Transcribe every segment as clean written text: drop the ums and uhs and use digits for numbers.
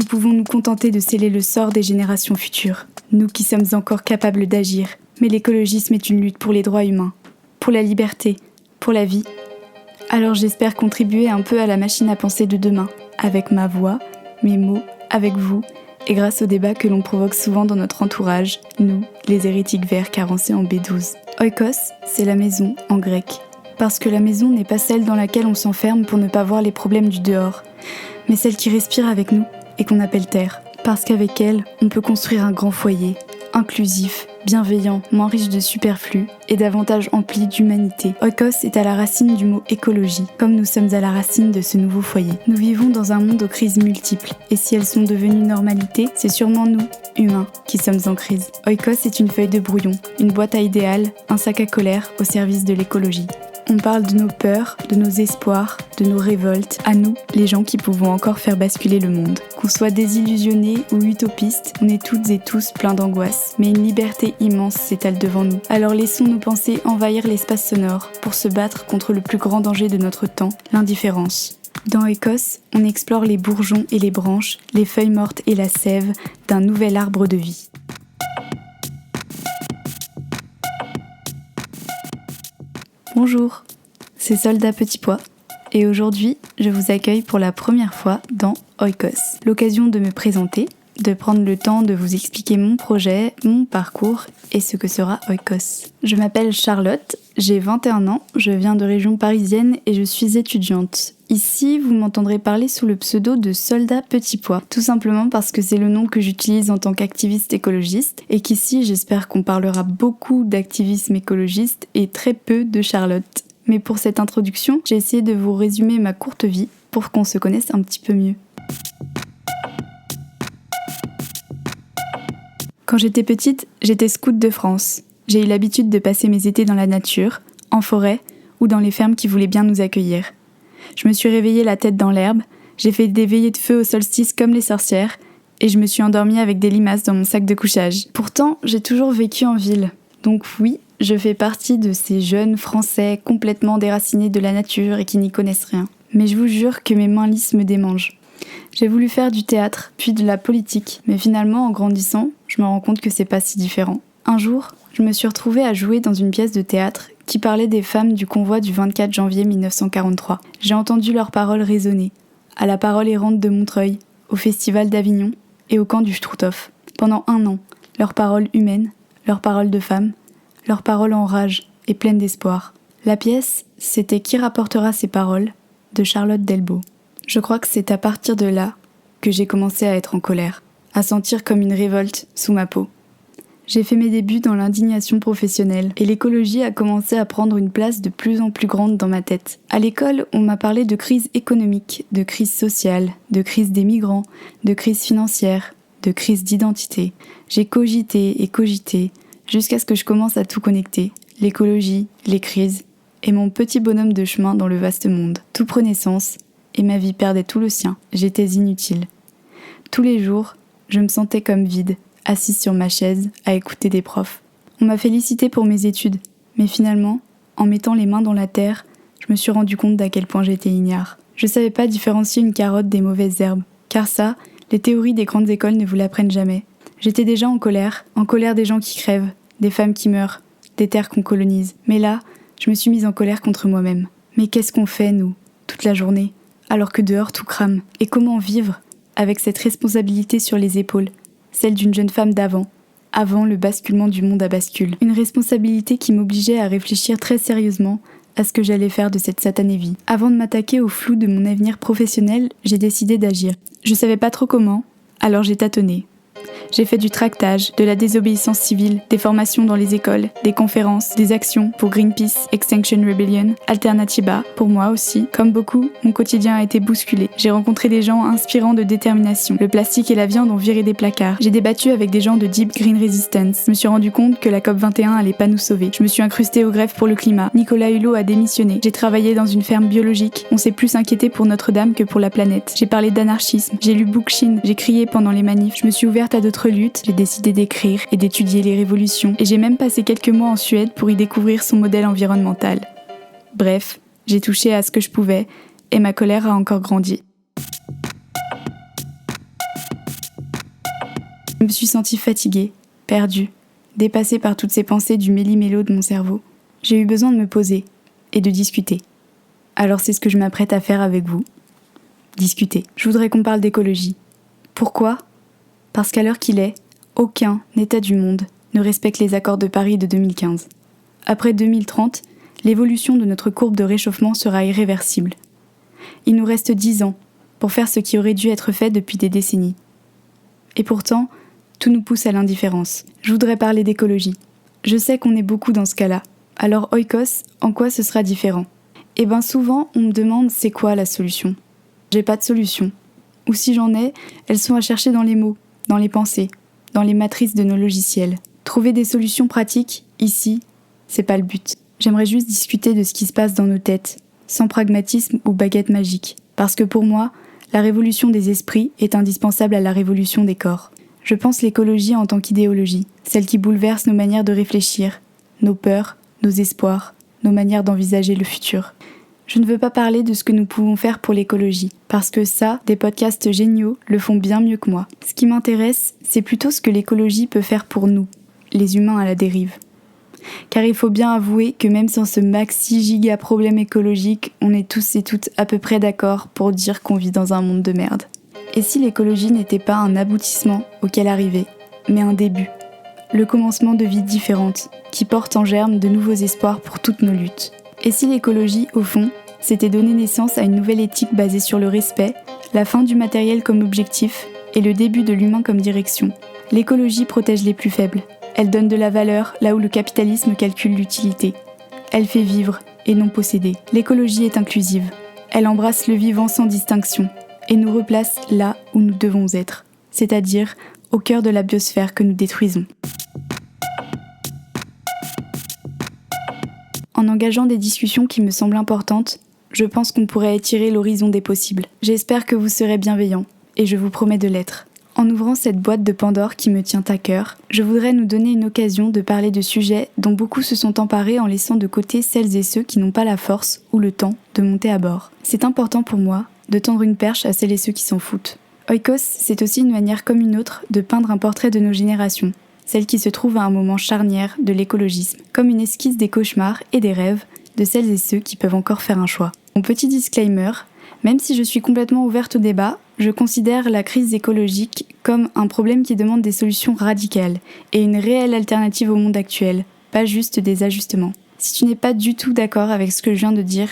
pouvons nous contenter de sceller le sort des générations futures, nous qui sommes encore capables d'agir. Mais l'écologisme est une lutte pour les droits humains, pour la liberté, pour la vie. Alors j'espère contribuer un peu à la machine à penser de demain, avec ma voix, mes mots, avec vous, et grâce au débat que l'on provoque souvent dans notre entourage, nous, les hérétiques verts carencés en B12. Oikos, c'est la maison en grec. Parce que la maison n'est pas celle dans laquelle on s'enferme pour ne pas voir les problèmes du dehors, mais celle qui respire avec nous et qu'on appelle terre. Parce qu'avec elle, on peut construire un grand foyer, inclusif, bienveillant, moins riche de superflu et davantage empli d'humanité. Oikos est à la racine du mot écologie, comme nous sommes à la racine de ce nouveau foyer. Nous vivons dans un monde aux crises multiples, et si elles sont devenues normalité, c'est sûrement nous, humains, qui sommes en crise. Oikos est une feuille de brouillon, une boîte à idéal, un sac à colère au service de l'écologie. On parle de nos peurs, de nos espoirs, de nos révoltes, à nous, les gens qui pouvons encore faire basculer le monde. Qu'on soit désillusionnés ou utopistes, on est toutes et tous pleins d'angoisse, mais une liberté immense s'étale devant nous. Alors laissons nos pensées envahir l'espace sonore pour se battre contre le plus grand danger de notre temps, l'indifférence. Dans Oikos, on explore les bourgeons et les branches, les feuilles mortes et la sève d'un nouvel arbre de vie. Bonjour, c'est Soldat Petit Pois et aujourd'hui je vous accueille pour la première fois dans Oikos. L'occasion de me présenter, de prendre le temps de vous expliquer mon projet, mon parcours et ce que sera Oikos. Je m'appelle Charlotte, j'ai 21 ans, je viens de région parisienne et je suis étudiante. Ici, vous m'entendrez parler sous le pseudo de Soldat Petit Pois, tout simplement parce que c'est le nom que j'utilise en tant qu'activiste écologiste et qu'ici, j'espère qu'on parlera beaucoup d'activisme écologiste et très peu de Charlotte. Mais pour cette introduction, j'ai essayé de vous résumer ma courte vie pour qu'on se connaisse un petit peu mieux. Quand j'étais petite, j'étais scout de France. J'ai eu l'habitude de passer mes étés dans la nature, en forêt ou dans les fermes qui voulaient bien nous accueillir. Je me suis réveillée la tête dans l'herbe, j'ai fait des veillées de feu au solstice comme les sorcières, et je me suis endormie avec des limaces dans mon sac de couchage. Pourtant, j'ai toujours vécu en ville. Donc oui, je fais partie de ces jeunes Français complètement déracinés de la nature et qui n'y connaissent rien. Mais je vous jure que mes mains lisses me démangent. J'ai voulu faire du théâtre, puis de la politique, mais finalement, en grandissant, je me rends compte que c'est pas si différent. Un jour, je me suis retrouvée à jouer dans une pièce de théâtre qui parlait des femmes du convoi du 24 janvier 1943. J'ai entendu leurs paroles résonner, à la parole errante de Montreuil, au festival d'Avignon et au camp du Struthof. Pendant 1 an, leurs paroles humaines, leurs paroles de femmes, leurs paroles en rage et pleines d'espoir. La pièce, c'était Qui rapportera ces paroles de Charlotte Delbo. Je crois que c'est à partir de là que j'ai commencé à être en colère, à sentir comme une révolte sous ma peau. J'ai fait mes débuts dans l'indignation professionnelle et l'écologie a commencé à prendre une place de plus en plus grande dans ma tête. À l'école, on m'a parlé de crise économique, de crise sociale, de crise des migrants, de crise financière, de crise d'identité. J'ai cogité et cogité jusqu'à ce que je commence à tout connecter. L'écologie, les crises et mon petit bonhomme de chemin dans le vaste monde. Tout prenait sens et ma vie perdait tout le sien. J'étais inutile. Tous les jours, je me sentais comme vide, assise sur ma chaise, à écouter des profs. On m'a félicité pour mes études, mais finalement, en mettant les mains dans la terre, je me suis rendu compte d'à quel point j'étais ignare. Je savais pas différencier une carotte des mauvaises herbes, car ça, les théories des grandes écoles ne vous l'apprennent jamais. J'étais déjà en colère des gens qui crèvent, des femmes qui meurent, des terres qu'on colonise. Mais là, je me suis mise en colère contre moi-même. Mais qu'est-ce qu'on fait, nous, toute la journée, alors que dehors tout crame? Et comment vivre avec cette responsabilité sur les épaules, celle d'une jeune femme avant le basculement du monde à bascule. Une responsabilité qui m'obligeait à réfléchir très sérieusement à ce que j'allais faire de cette satanée vie. Avant de m'attaquer au flou de mon avenir professionnel, j'ai décidé d'agir. Je savais pas trop comment, alors j'ai tâtonné. J'ai fait du tractage, de la désobéissance civile, des formations dans les écoles, des conférences, des actions pour Greenpeace, Extinction Rebellion, Alternativa, pour moi aussi. Comme beaucoup, mon quotidien a été bousculé. J'ai rencontré des gens inspirants de détermination. Le plastique et la viande ont viré des placards. J'ai débattu avec des gens de Deep Green Resistance. Je me suis rendu compte que la COP21 allait pas nous sauver. Je me suis incrustée aux grèves pour le climat. Nicolas Hulot a démissionné. J'ai travaillé dans une ferme biologique. On s'est plus inquiété pour Notre-Dame que pour la planète. J'ai parlé d'anarchisme. J'ai lu Bookchin. J'ai crié pendant les manifs. Je me suis ouverte à d'autres luttes, j'ai décidé d'écrire et d'étudier les révolutions et j'ai même passé quelques mois en Suède pour y découvrir son modèle environnemental. Bref, j'ai touché à ce que je pouvais et ma colère a encore grandi. me suis sentie fatiguée, perdue, dépassée par toutes ces pensées du méli-mélo de mon cerveau. J'ai eu besoin de me poser et de discuter. Alors c'est ce que je m'apprête à faire avec vous. Discuter. Je voudrais qu'on parle d'écologie. Pourquoi ? Parce qu'à l'heure qu'il est, aucun État du monde ne respecte les accords de Paris de 2015. Après 2030, l'évolution de notre courbe de réchauffement sera irréversible. Il nous reste 10 ans pour faire ce qui aurait dû être fait depuis des décennies. Et pourtant, tout nous pousse à l'indifférence. Je voudrais parler d'écologie. Je sais qu'on est beaucoup dans ce cas-là. Alors Oikos, en quoi ce sera différent ? Eh ben souvent, on me demande c'est quoi la solution ? J'ai pas de solution. Ou si j'en ai, elles sont à chercher dans les mots, dans les pensées, dans les matrices de nos logiciels. Trouver des solutions pratiques, ici, c'est pas le but. J'aimerais juste discuter de ce qui se passe dans nos têtes, sans pragmatisme ou baguette magique. Parce que pour moi, la révolution des esprits est indispensable à la révolution des corps. Je pense l'écologie en tant qu'idéologie, celle qui bouleverse nos manières de réfléchir, nos peurs, nos espoirs, nos manières d'envisager le futur. Je ne veux pas parler de ce que nous pouvons faire pour l'écologie, parce que ça, des podcasts géniaux le font bien mieux que moi. Ce qui m'intéresse, c'est plutôt ce que l'écologie peut faire pour nous, les humains à la dérive. Car il faut bien avouer que même sans ce maxi giga problème écologique, on est tous et toutes à peu près d'accord pour dire qu'on vit dans un monde de merde. Et si l'écologie n'était pas un aboutissement auquel arriver, mais un début, le commencement de vies différentes, qui portent en germe de nouveaux espoirs pour toutes nos luttes. Et si l'écologie, au fond, c'était donner naissance à une nouvelle éthique basée sur le respect, la fin du matériel comme objectif et le début de l'humain comme direction. L'écologie protège les plus faibles. Elle donne de la valeur là où le capitalisme calcule l'utilité. Elle fait vivre et non posséder. L'écologie est inclusive. Elle embrasse le vivant sans distinction et nous replace là où nous devons être, c'est-à-dire au cœur de la biosphère que nous détruisons. En engageant des discussions qui me semblent importantes, je pense qu'on pourrait étirer l'horizon des possibles. J'espère que vous serez bienveillants, et je vous promets de l'être. En ouvrant cette boîte de Pandore qui me tient à cœur, je voudrais nous donner une occasion de parler de sujets dont beaucoup se sont emparés en laissant de côté celles et ceux qui n'ont pas la force ou le temps de monter à bord. C'est important pour moi de tendre une perche à celles et ceux qui s'en foutent. Oikos, c'est aussi une manière comme une autre de peindre un portrait de nos générations, celles qui se trouvent à un moment charnière de l'écologisme, comme une esquisse des cauchemars et des rêves de celles et ceux qui peuvent encore faire un choix. Mon petit disclaimer, même si je suis complètement ouverte au débat, je considère la crise écologique comme un problème qui demande des solutions radicales et une réelle alternative au monde actuel, pas juste des ajustements. Si tu n'es pas du tout d'accord avec ce que je viens de dire,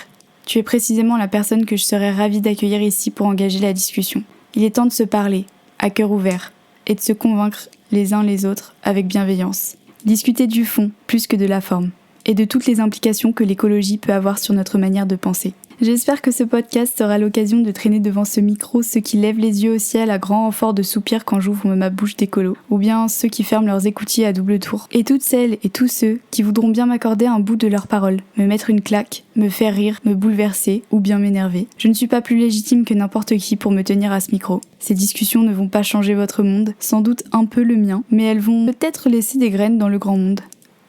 tu es précisément la personne que je serais ravie d'accueillir ici pour engager la discussion. Il est temps de se parler, à cœur ouvert, et de se convaincre les uns les autres avec bienveillance. Discuter du fond plus que de la forme, et de toutes les implications que l'écologie peut avoir sur notre manière de penser. J'espère que ce podcast sera l'occasion de traîner devant ce micro ceux qui lèvent les yeux au ciel à grand renfort de soupirs quand j'ouvre ma bouche d'écolo, ou bien ceux qui ferment leurs écoutilles à double tour, et toutes celles et tous ceux qui voudront bien m'accorder un bout de leurs paroles, me mettre une claque, me faire rire, me bouleverser, ou bien m'énerver. Je ne suis pas plus légitime que n'importe qui pour me tenir à ce micro. Ces discussions ne vont pas changer votre monde, sans doute un peu le mien, mais elles vont peut-être laisser des graines dans le grand monde.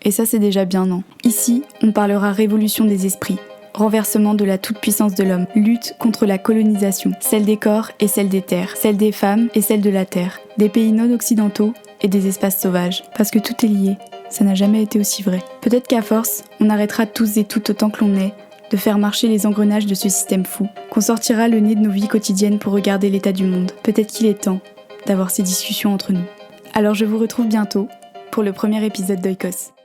Et ça c'est déjà bien, non ? Ici, on parlera révolution des esprits, renversement de la toute-puissance de l'homme, lutte contre la colonisation, celle des corps et celle des terres, celle des femmes et celle de la terre, des pays non occidentaux et des espaces sauvages. Parce que tout est lié, ça n'a jamais été aussi vrai. Peut-être qu'à force, on arrêtera tous et toutes autant que l'on est de faire marcher les engrenages de ce système fou, qu'on sortira le nez de nos vies quotidiennes pour regarder l'état du monde. Peut-être qu'il est temps d'avoir ces discussions entre nous. Alors je vous retrouve bientôt pour le premier épisode d'Oikos.